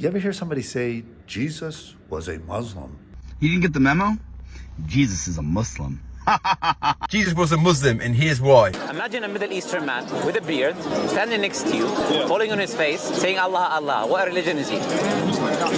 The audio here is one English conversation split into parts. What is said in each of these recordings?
You ever hear somebody say, Jesus was a Muslim? You didn't get the memo? Jesus is a Muslim. Jesus was a Muslim, and here's why. Imagine a Middle Eastern man with a beard standing next to you, falling on his face, saying Allah, Allah. What religion is he?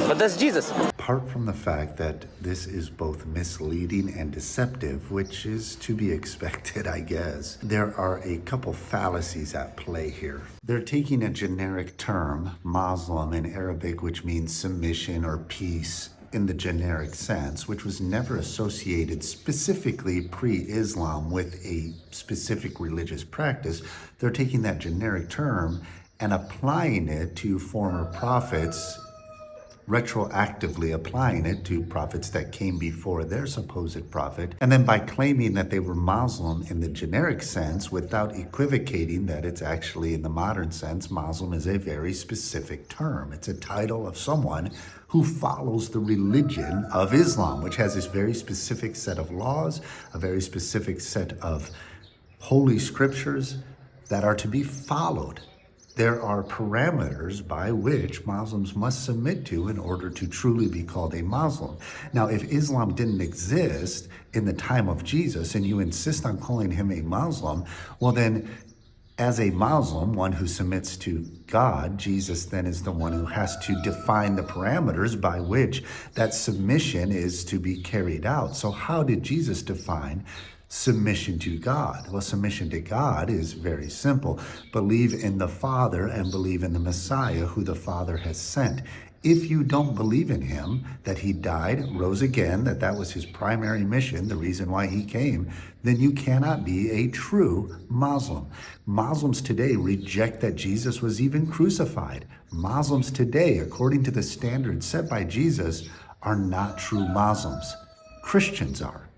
But that's Jesus. Apart from the fact that this is both misleading and deceptive, which is to be expected, I guess, there are a couple fallacies at play here. They're taking a generic term, Muslim in Arabic, which means submission or peace, in the generic sense, which was never associated specifically pre-Islam with a specific religious practice. They're taking that generic term and applying it to former prophets, retroactively applying it to prophets that came before their supposed prophet. And then by claiming that they were Muslim in the generic sense without equivocating that it's actually in the modern sense, Muslim is a very specific term. It's a title of someone who follows the religion of Islam, which has this very specific set of laws, a very specific set of holy scriptures that are to be followed. There are parameters by which Muslims must submit to in order to truly be called a Muslim. Now, if Islam didn't exist in the time of Jesus and you insist on calling him a Muslim, well then, as a Muslim, one who submits to God, Jesus then is the one who has to define the parameters by which that submission is to be carried out. So how did Jesus define submission to God? Well, submission to God is very simple. Believe in the Father and believe in the Messiah who the Father has sent. If you don't believe in him, that he died, rose again, that was his primary mission, the reason why he came, then you cannot be a true Muslim. Muslims today reject that Jesus was even crucified. Muslims today, according to the standards set by Jesus, are not true Muslims. Christians are.